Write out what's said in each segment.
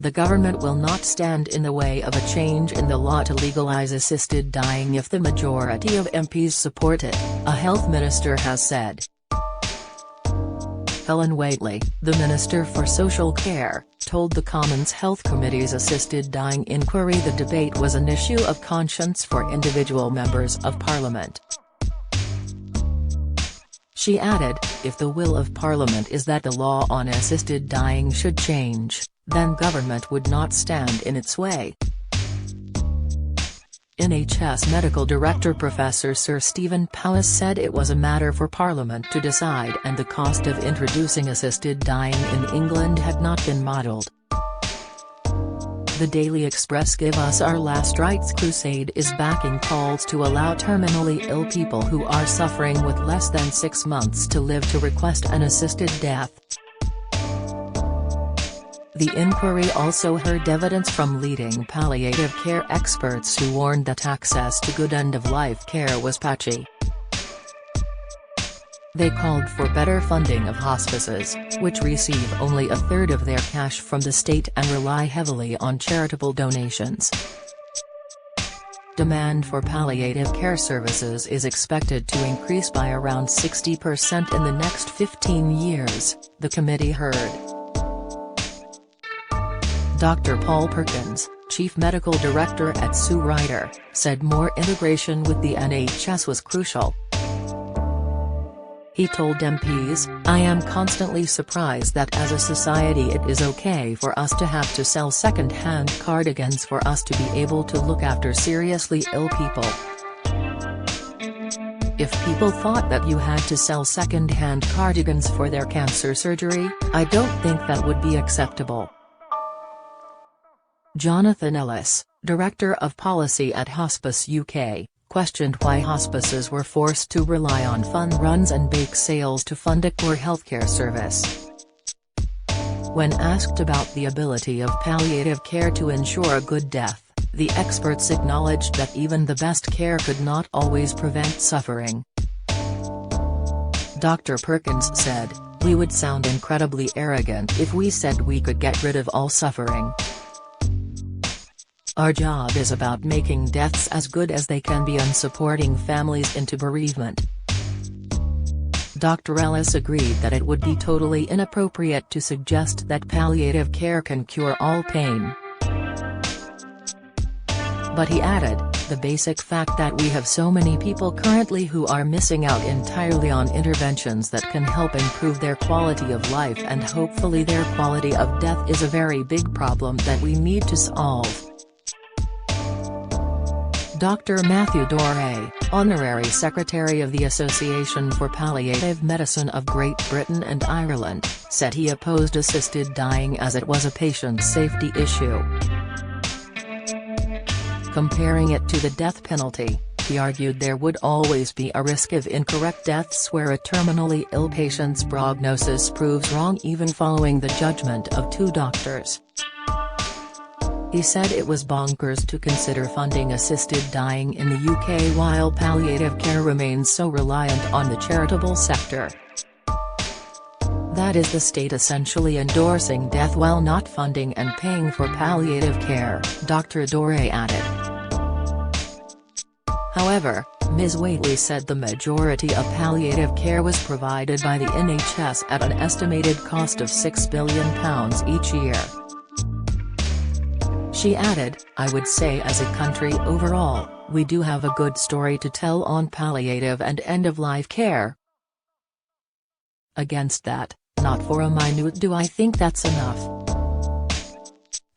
the government will not stand in the way of a change in the law to legalize assisted dying if the majority of MPs support it, a health minister has said. Helen Whately, the Minister for Social Care, told the Commons Health Committee's assisted dying inquiry the debate was an issue of conscience for individual members of Parliament. She added, if the will of Parliament is that the law on assisted dying should change, then government would not stand in its way. NHS Medical Director Professor Sir Stephen Powis said it was a matter for Parliament to decide and the cost of introducing assisted dying in England had not been modelled. The Daily Express Give Us Our Last Rites crusade is backing calls to allow terminally ill people who are suffering with less than 6 months to live to request an assisted death. The inquiry also heard evidence from leading palliative care experts who warned that access to good end-of-life care was patchy. They called for better funding of hospices, which receive only a third of their cash from the state and rely heavily on charitable donations. Demand for palliative care services is expected to increase by around 60% in the next 15 years, the committee heard. Dr. Paul Perkins, Chief Medical Director at Sue Ryder, said more integration with the NHS was crucial. He told MPs, I am constantly surprised that as a society it is okay for us to have to sell second-hand cardigans for us to be able to look after seriously ill people. If people thought that you had to sell second-hand cardigans for their cancer surgery, I don't think that would be acceptable. Jonathan Ellis, Director of Policy at Hospice UK, questioned why hospices were forced to rely on fund runs and bake sales to fund a core healthcare service. When asked about the ability of palliative care to ensure a good death, the experts acknowledged that even the best care could not always prevent suffering. Dr. Perkins said, we would sound incredibly arrogant if we said we could get rid of all suffering. Our job is about making deaths as good as they can be and supporting families into bereavement. Dr. Ellis agreed that it would be totally inappropriate to suggest that palliative care can cure all pain. But he added, the basic fact that we have so many people currently who are missing out entirely on interventions that can help improve their quality of life and hopefully their quality of death is a very big problem that we need to solve. Dr. Matthew Doré, Honorary Secretary of the Association for Palliative Medicine of Great Britain and Ireland, said he opposed assisted dying as it was a patient safety issue. Comparing it to the death penalty, he argued there would always be a risk of incorrect deaths where a terminally ill patient's prognosis proves wrong even following the judgment of 2 doctors. He said it was bonkers to consider funding assisted dying in the UK while palliative care remains so reliant on the charitable sector. That is the state essentially endorsing death while not funding and paying for palliative care, Dr. Doré added. However, Ms. Whately said the majority of palliative care was provided by the NHS at an estimated cost of £6 billion each year. She added, I would say as a country overall, we do have a good story to tell on palliative and end-of-life care. Against that, not for a minute do I think that's enough.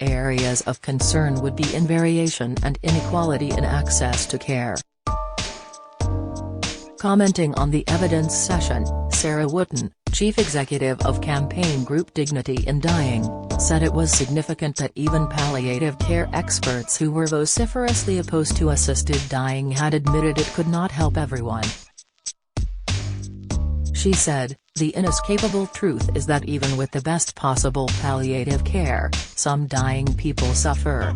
Areas of concern would be in variation and inequality in access to care. Commenting on the evidence session, Sarah Wootton, Chief Executive of campaign group Dignity in Dying, said it was significant that even palliative care experts who were vociferously opposed to assisted dying had admitted it could not help everyone. She said, the inescapable truth is that even with the best possible palliative care, some dying people suffer.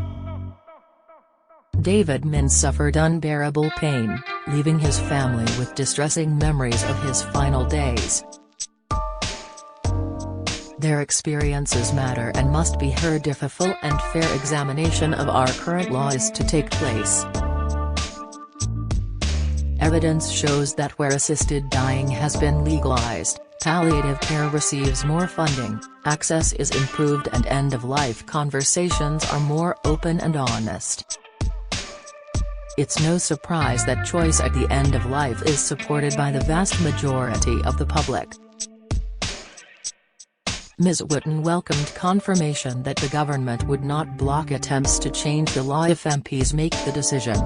David Min suffered unbearable pain, leaving his family with distressing memories of his final days. Their experiences matter and must be heard if a full and fair examination of our current law is to take place. Evidence shows that where assisted dying has been legalized, palliative care receives more funding, access is improved and end-of-life conversations are more open and honest. It's no surprise that choice at the end of life is supported by the vast majority of the public. Ms. Whitten welcomed confirmation that the government would not block attempts to change the law if MPs make the decision.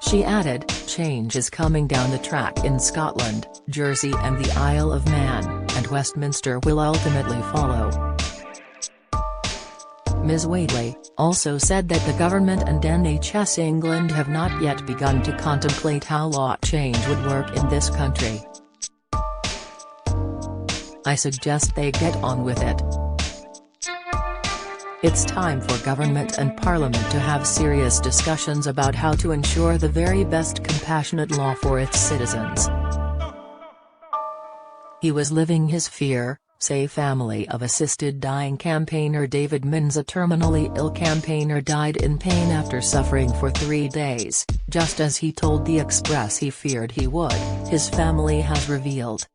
She added, change is coming down the track in Scotland, Jersey and the Isle of Man, and Westminster will ultimately follow. Ms. Whately also said that the government and NHS England have not yet begun to contemplate how law change would work in this country. I suggest they get on with it. It's time for government and parliament to have serious discussions about how to ensure the very best compassionate law for its citizens. He was living his fear, say family of assisted dying campaigner David Minns. A terminally ill campaigner died in pain after suffering for 3 days, just as he told The Express he feared he would, his family has revealed.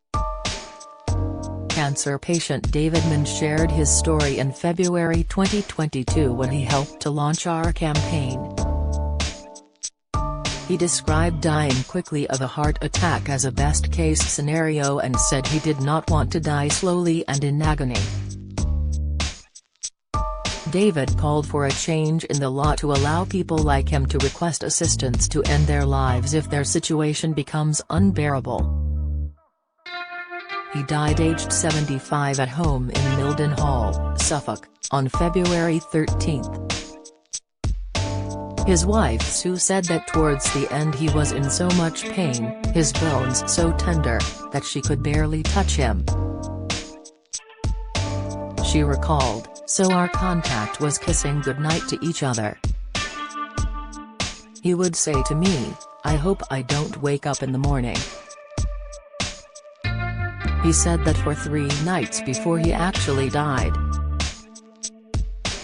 Cancer patient David Minns shared his story in February 2022 when he helped to launch our campaign. He described dying quickly of a heart attack as a best-case scenario and said he did not want to die slowly and in agony. David called for a change in the law to allow people like him to request assistance to end their lives if their situation becomes unbearable. He died aged 75 at home in Mildenhall, Suffolk, on February 13. His wife Sue said that towards the end he was in so much pain, his bones so tender, that she could barely touch him. She recalled, so our contact was kissing goodnight to each other. He would say to me, I hope I don't wake up in the morning. He said that for 3 nights before he actually died.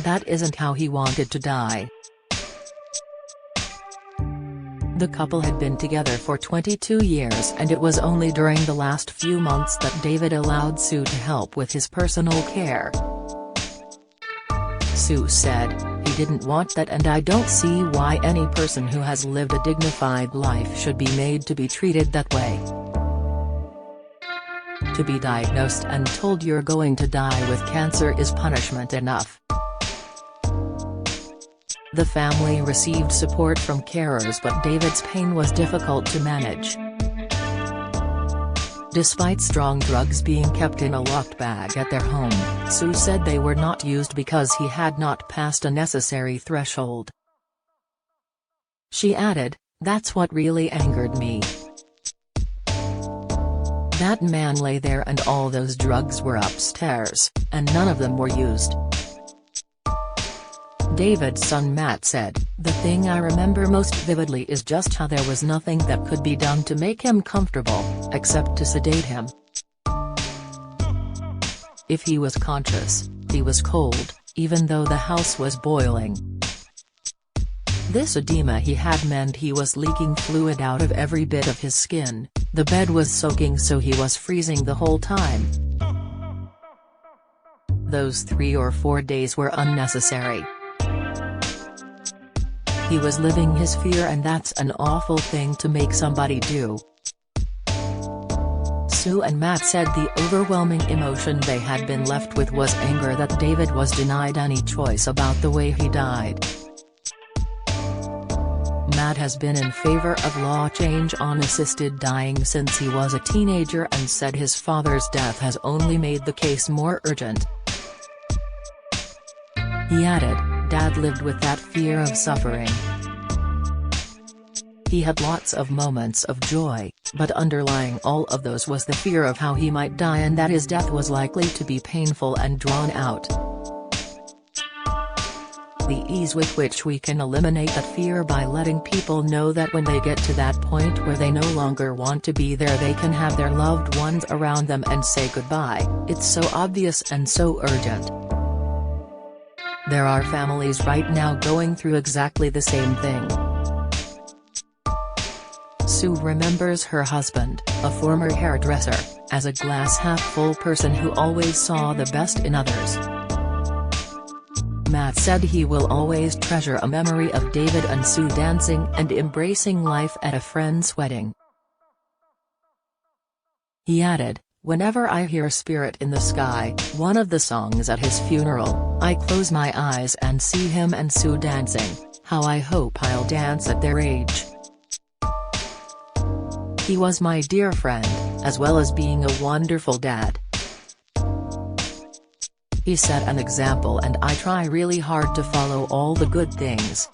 That isn't how he wanted to die. The couple had been together for 22 years and it was only during the last few months that David allowed Sue to help with his personal care. Sue said, he didn't want that and I don't see why any person who has lived a dignified life should be made to be treated that way. To be diagnosed and told you're going to die with cancer is punishment enough. The family received support from carers but David's pain was difficult to manage. Despite strong drugs being kept in a locked bag at their home, Sue said they were not used because he had not passed a necessary threshold. She added, that's what really angered me. That man lay there and all those drugs were upstairs, and none of them were used. David's son Matt said, the thing I remember most vividly is just how there was nothing that could be done to make him comfortable, except to sedate him. If he was conscious, he was cold, even though the house was boiling. This edema he had meant he was leaking fluid out of every bit of his skin, the bed was soaking so he was freezing the whole time. Those 3 or 4 days were unnecessary. He was living his fear and that's an awful thing to make somebody do. Sue and Matt said the overwhelming emotion they had been left with was anger that David was denied any choice about the way he died. Matt has been in favor of law change on assisted dying since he was a teenager and said his father's death has only made the case more urgent. He added, Dad lived with that fear of suffering. He had lots of moments of joy, but underlying all of those was the fear of how he might die and that his death was likely to be painful and drawn out. the ease with which we can eliminate that fear by letting people know that when they get to that point where they no longer want to be there, they can have their loved ones around them and say goodbye. It's so obvious and so urgent. There are families right now going through exactly the same thing. Sue remembers her husband, a former hairdresser, as a glass-half-full person who always saw the best in others. Matt said he will always treasure a memory of David and Sue dancing and embracing life at a friend's wedding. He added, "Whenever I hear Spirit in the Sky, one of the songs at his funeral, I close my eyes and see him and Sue dancing. How I hope I'll dance at their age. He was my dear friend, as well as being a wonderful dad. He set an example and I try really hard to follow all the good things."